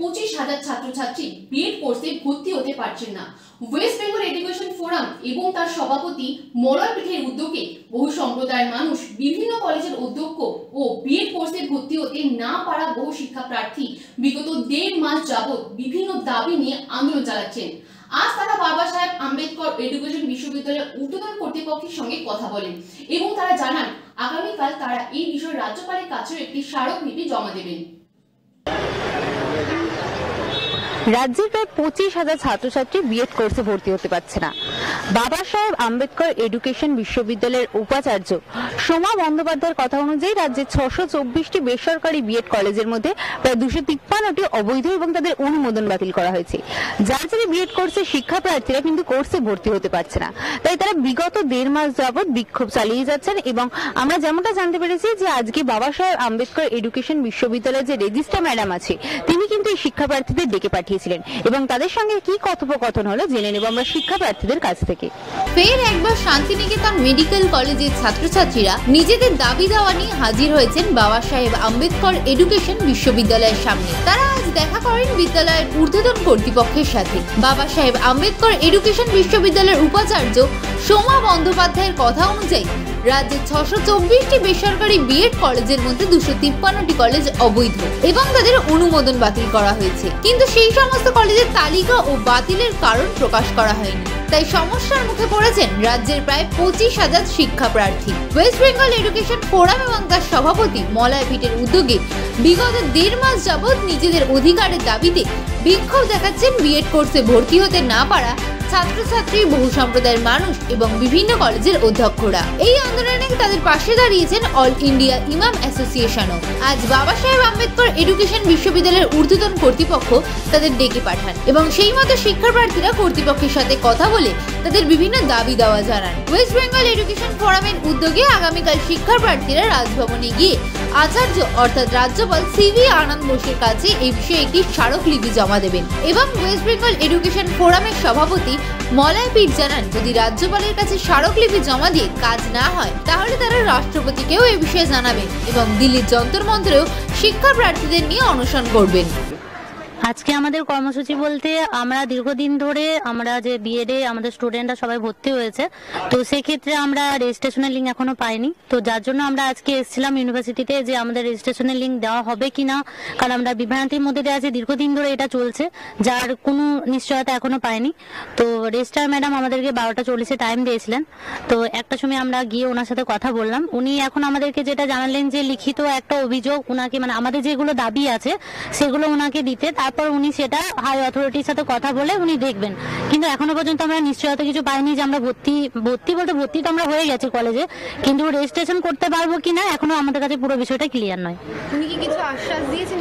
25,000 ছাত্রছাত্রী বিএড কোর্সে ভর্তি হতে পারছেন না। ওয়েস্ট বেঙ্গল এডুকেশন ফোরাম এবং তার সভাপতি মলয় পিঠের উদ্যোগে বহু সম্প্রদায়ের মানুষ, বিভিন্ন কলেজের অধ্যক্ষ ও বিএড কোর্সে ভর্তি হতে না পারা বহু শিক্ষা প্রার্থী বিগত 1.5 মাস যাবৎ বিভিন্ন দাবি নিয়ে আন্দোলন চালাচ্ছেন। আজ তারা বাবা সাহেব আম্বেদকর এডুকেশন বিশ্ববিদ্যালয়ের ঊর্ধ্বতন কর্তৃপক্ষের সঙ্গে কথা বলেন এবং তারা জানান আগামীকাল তারা এই বিষয়ে রাজ্যপালের কাছে একটি স্মারকলিপি জমা দেবেন। রাজ্যের প্রায় 25,000 ছাত্রছাত্রী বিএড কোর্সে ভর্তি হতে পারছে না। বাবা সাহেব আম্বেদকর এডুকেশন বিশ্ববিদ্যালয়ের উপাচার্য সোমা বন্দ্যোপাধ্যায়ের কথা অনুযায়ী রাজ্যের 624টি বেসরকারি বিএড কলেজের মধ্যে প্রায় 253টি অবৈধ এবং তাদের অনুমোদন বাতিল করা হয়েছে, যার জন্য বিএড কোর্সের শিক্ষা প্রার্থীরা কিন্তু কোর্সে ভর্তি হতে পারছে না। তাই তারা বিগত 1.5 মাস যাবৎ বিক্ষোভ চালিয়ে যাচ্ছেন এবং আমরা যেমনটা জানতে পেরেছি যে আজকে বাবা সাহেব আম্বেদকর এডুকেশন বিশ্ববিদ্যালয়ের যে রেজিস্ট্রার ম্যাডাম আছে তিনি কিন্তু এই শিক্ষা প্রার্থীদের ডেকে পাঠিয়েছিলেন এবং তাদের সঙ্গে কি কথোপকথন হলো জেনে নেব আমরা শিক্ষা প্রার্থীদের কাছ থেকে। ফের একবার শান্তিনিকেতন মেডিকেল কলেজের ছাত্রছাত্রীরা নিজেদের দাবি দেওয়া নিয়ে হাজির হয়েছেন বাবা সাহেব আম্বেদকর এডুকেশন বিশ্ববিদ্যালয়ের সামনে। তারা আজ দেখা করেন বিদ্যালয়ের ঊর্ধ্বতন কর্তৃপক্ষের সাথে। বাবা সাহেব আম্বেদকর এডুকেশন বিশ্ববিদ্যালয়ের উপাচার্য সোমা বন্দ্যোপাধ্যায়ের কথা অনুযায়ী রাজ্যের 624টি বেসরকারি বিএড কলেজের মধ্যে 253টি কলেজ অবৈধ এবং তাদের অনুমোদন বাতিল করা হয়েছে, কিন্তু সেই সমস্ত কলেজের তালিকা ও বাতিলের কারণ প্রকাশ করা হয়নি। তাই সমস্যার মুখে পড়েছেন রাজ্যের প্রায় 25,000 শিক্ষা প্রার্থী। ওয়েস্ট বেঙ্গল এডুকেশন ফোরাম এবং তার সভাপতি মলয় পিঠের উদ্যোগে বিগত 1.5 মাস যাবৎ নিজেদের অধিকারের দাবিতে বিক্ষোভ দেখাচ্ছেন বিএড কোর্সে ভর্তি হতে না পারা ছাত্রছাত্রী, বহু সম্প্রদায়ের মানুষ এবং বিভিন্ন কলেজের অধ্যক্ষরা। এই আন্দোলনে তাদের পাশে দাঁড়িয়েছেন অল ইন্ডিয়া ইমাম অ্যাসোসিয়েশনও। আজ বাবা সাহেব আম্বেদকর এডুকেশন বিশ্ববিদ্যালয়ের ঊর্ধ্বতন কর্তৃপক্ষ তাদের ডেকে পাঠান এবং সেই মতো শিক্ষা প্রার্থীরা কর্তৃপক্ষের সাথে কথা বলে তাদের বিভিন্ন দাবি দেওয়া জানান। ওয়েস্ট বেঙ্গল এডুকেশন ফোরামের উদ্যোগে আগামীকাল শিক্ষা প্রার্থীরা রাজভবনে গিয়ে আচার্য অর্থাৎ রাজ্যপাল সিভি আনন্দ বোসের কাছে এই বিষয়ে একটি স্মারকলিপি জমা দেবেন এবং ওয়েস্ট বেঙ্গল এডুকেশন ফোরামের সভাপতি মলয় পিঠ জানান যদি রাজ্যপালের কাছে স্মারকলিপি জমা দিয়ে কাজ না হয় তাহলে তারা রাষ্ট্রপতিকেও এই বিষয়ে জানাবেন এবং দিল্লির যন্তর মন্ত্রেও শিক্ষা প্রার্থীদের নিয়ে অনশন করবেন। আজকে আমাদের কর্মসূচি বলতে আমরা দীর্ঘদিন ধরে আমরা যে বিএডে আমাদের স্টুডেন্টরা সবাই ভর্তি হয়েছে, তো সেক্ষেত্রে আমরা রেজিস্ট্রেশনের লিঙ্ক এখনো পাইনি। তো যার জন্য আমরা আজকে এসেছিলাম ইউনিভার্সিটিতে যে আমাদের রেজিস্ট্রেশনের লিঙ্ক দেওয়া হবে কিনা, কারণ আমরা বিভ্রান্তির মধ্যে দিয়ে আছি, দীর্ঘদিন ধরে এটা চলছে যার কোনো নিশ্চয়তা এখনো পাইনি। তো রেজিস্ট্রার ম্যাডাম আমাদেরকে 12:40 টাইম দিয়েছিলেন। তো একটা সময় আমরা গিয়ে ওনার সাথে কথা বললাম। উনি এখন আমাদেরকে যেটা জানালেন যে লিখিত একটা অভিযোগ ওনাকে, মানে আমাদের যেগুলো দাবি আছে সেগুলো ওনাকে দিতে, তারপর উনি সেটা হাই অথরিটির সাথে কথা বলে উনি দেখবেন। কিন্তু এখনো পর্যন্ত আমরা নিশ্চয়তা কিছু পাইনি যে আমরা ভর্তি তো আমরা হয়ে গেছি কলেজে, কিন্তু রেজিস্ট্রেশন করতে পারবো কিনা এখনো আমাদের কাছে পুরো বিষয়টা ক্লিয়ার নয়। উনি কি কিছু আশ্বাস দিয়েছেন?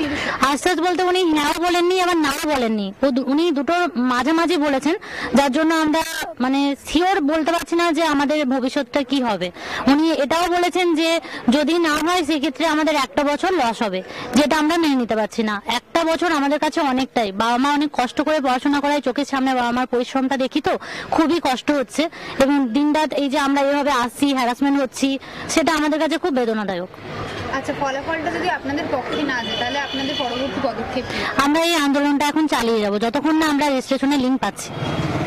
আশ্বাস বলতে উনি হ্যাঁ বলেননি আবার না বলেননি, উনি দুটোর মাঝামাঝি বলেছেন, যার জন্য আমরা মানে শিওর বলতে পারছি না যে আমাদের ভবিষ্যৎটা কি হবে। উনি এটাও বলেছেন যে যদি না হয় সেক্ষেত্রে আমাদের 1 বছর লস হবে, যেটা আমরা মেনে নিতে পারছি না। 1 বছর আমাদের কাছে অনেকটাই, বাবা মা অনেক কষ্ট করে পড়াশোনা করায়, চোখের সামনে বাবা মার পরিশ্রমটা দেখি তো খুবই কষ্ট হচ্ছে এবং দিনরাত এই যে আমরা এভাবে আসছি, হ্যারাসমেন্ট হচ্ছি, সেটা আমাদের কাছে খুব বেদনাদায়ক। আচ্ছা, ফলাফলটা যদি আপনাদের পক্ষে না যায় তাহলে আপনাদের পরবর্তী পদক্ষেপ? আমরা এই আন্দোলনটা এখন চালিয়ে যাব যতক্ষণ না আমরা রেজিস্ট্রেশনের লিঙ্ক পাচ্ছি।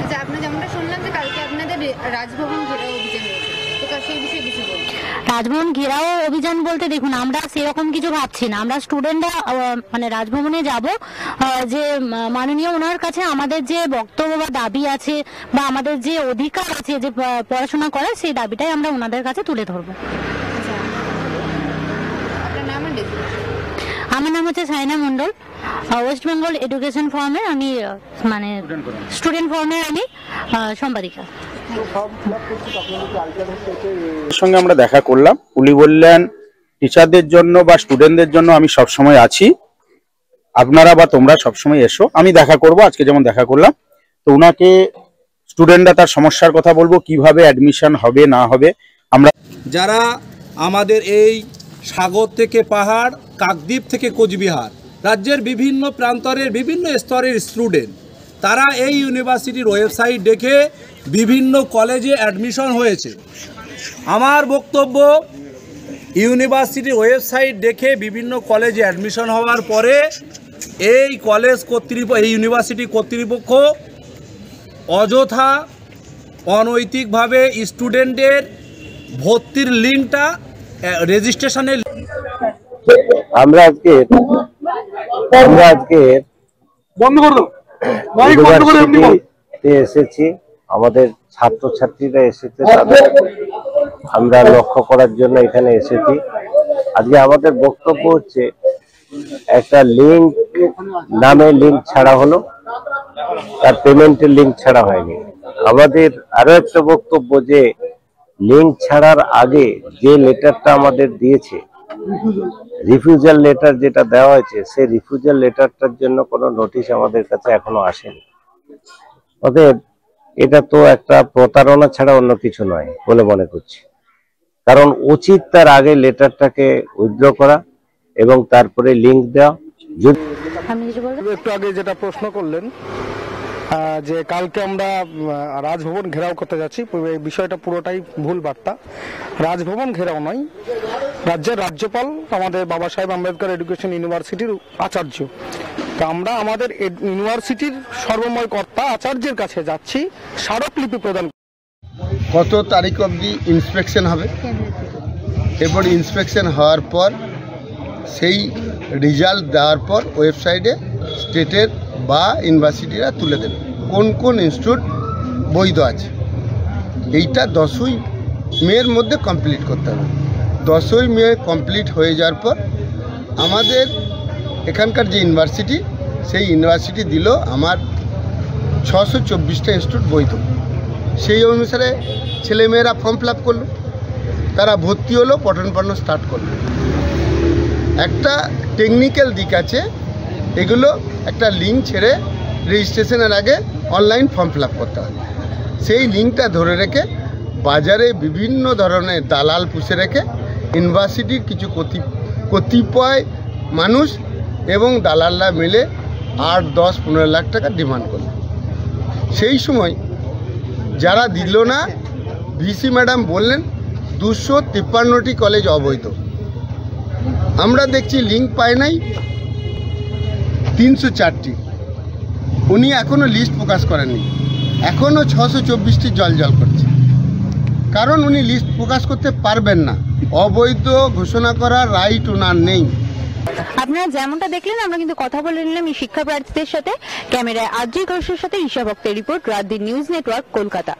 আচ্ছা, আপনি যেমনটা শুনলাম যে কালকে আপনাদের রাজভবন ঘেরাও অভিযান রয়েছে, তো সেই বিষয়ে কিছু বলুন। রাজভবন ঘেরাও অভিযান বলতে দেখুন আমরা সেরকম কিছু ভাবছি না। আমরা স্টুডেন্টরা মানে রাজভবনে যাব, যে মাননীয় ওনার কাছে আমাদের যে বক্তব্য বা দাবি আছে বা আমাদের যে অধিকার আছে যে পড়াশোনা করার, সেই দাবিটাই আমরা ওনাদের কাছে তুলে ধরবো। আমার নাম হচ্ছে Saina Mondal, West Bengal education ফোরামের আমি মানে স্টুডেন্ট ফোরামের আমি সম্পাদিকা। সঙ্গে আমরা দেখা করলাম, উনি বললেন টিচারদের জন্য বা স্টুডেন্টদের জন্য আমি সব সময় আছি, আপনারা বা তোমরা সবসময় এসো, আমি দেখা করব। আজকে যেমন দেখা করলাম, তো উনাকে স্টুডেন্টরা তার সমস্যার কথা বলবো, কিভাবে অ্যাডমিশন হবে না হবে। আমরা যারা আমাদের এই সাগর থেকে পাহাড়, কাকদ্বীপ থেকে কোচবিহার, রাজ্যের বিভিন্ন প্রান্তরের বিভিন্ন স্তরের স্টুডেন্ট, তারা এই ইউনিভার্সিটির ওয়েবসাইট দেখে বিভিন্ন কলেজে অ্যাডমিশন হয়েছে। আমার বক্তব্য, ইউনিভার্সিটির ওয়েবসাইট দেখে বিভিন্ন কলেজে অ্যাডমিশন হওয়ার পরে এই কলেজ কর্তৃপক্ষ, এই ইউনিভার্সিটি কর্তৃপক্ষ অযথা অনৈতিকভাবে স্টুডেন্টের ভর্তির লিঙ্কটা রেজিস্ট্রেশনের আমরা আজকে ইউনিভার্সিটিতে এসেছি, আমাদের ছাত্রছাত্রীরা এসেছে, তাদের আমরা লক্ষ্য করার জন্য এখানে এসেছি। আজকে আমাদের বক্তব্য হচ্ছে একটা লিঙ্ক নামে লিঙ্ক ছাড়া হলো, তার পেমেন্টের লিঙ্ক ছাড়া হয়নি। আমাদের আরো একটা বক্তব্য যে লিঙ্ক ছাড়ার আগে যে লেটারটা আমাদের দিয়েছে, রিফিউজাল লেটার যেটা দেওয়া হয়েছে, সেই রিফিউজাল লেটারটার জন্য কোনো নোটিশ আমাদের কাছে এখনো আসেনি। অতএব এটা তো একটা প্রতারণা ছাড়া অন্য কিছু নয় বলে মনে করছি। কারণ উচিত তার আগে লেটারটাকে উইথড্র করা এবং তারপরে লিঙ্ক দেওয়া। একটু আগে যেটা প্রশ্ন করলেন যে কালকে আমরা রাজভবন ঘেরাও করতে যাচ্ছি, এই বিষয়টা পুরোটাই ভুল বার্তা। রাজভবন ঘেরাও নয়, রাজ্যের রাজ্যপাল আমাদের বাবা সাহেব আম্বেদকর এডুকেশন ইউনিভার্সিটির আচার্য, তো আমরা আমাদের ইউনিভার্সিটির সর্বময় কর্তা আচার্যের কাছে যাচ্ছি স্মারকলিপি প্রদান। কত তারিখ অবধি ইন্সপেকশন হবে, এরপর ইন্সপেকশন হওয়ার পর সেই রেজাল্ট দেওয়ার পর ওয়েবসাইটে স্টেটের বা ইউনিভার্সিটিরা তুলে দেবে কোন কোন ইনস্টিটিউট বৈধ আছে। এইটা 10ই মের মধ্যে কমপ্লিট করতে হবে। 10ই মে কমপ্লিট হয়ে যাওয়ার পর আমাদের এখানকার যে ইউনিভার্সিটি, সেই ইউনিভার্সিটি দিল আমার 624টা ইনস্টিটিউট বৈধ। সেই অনুসারে ছেলেমেয়েরা ফর্ম ফিল আপ করলো, তারা ভর্তি হলো, পঠন পাঠন স্টার্ট করলো। একটা টেকনিক্যাল দিক আছে, এগুলো একটা লিঙ্ক ছেড়ে রেজিস্ট্রেশনের আগে অনলাইন ফর্ম ফিল আপ করতে হয়। সেই লিঙ্কটা ধরে রেখে বাজারে বিভিন্ন ধরনের দালাল পুষে রেখে ইউনিভার্সিটির কিছু কতিপয় মানুষ এবং দালালরা মিলে 8-10-15 লাখ টাকা ডিমান্ড করল। সেই সময় যারা দিল না, ভিসি ম্যাডাম বললেন 253টি কলেজ অবৈধ। আমরা দেখছি লিঙ্ক পায় নাই 304টি। উনি এখনও লিস্ট প্রকাশ করেননি, এখনও 624টি জল করছে। কারণ উনি লিস্ট প্রকাশ করতে পারবেন না, অবৈধ ঘোষণা করার রাইট ওনার নেই। আপনারা যেমনটা দেখলেন, আমরা কিন্তু কথা বলে নিলাম এই শিক্ষা প্রার্থীদের সাথে। ক্যামেরায় আরজি ঘোষের সাথে ঈশা ভক্তের রিপোর্ট, রাত দিন নিউজ নেটওয়ার্ক, কলকাতা।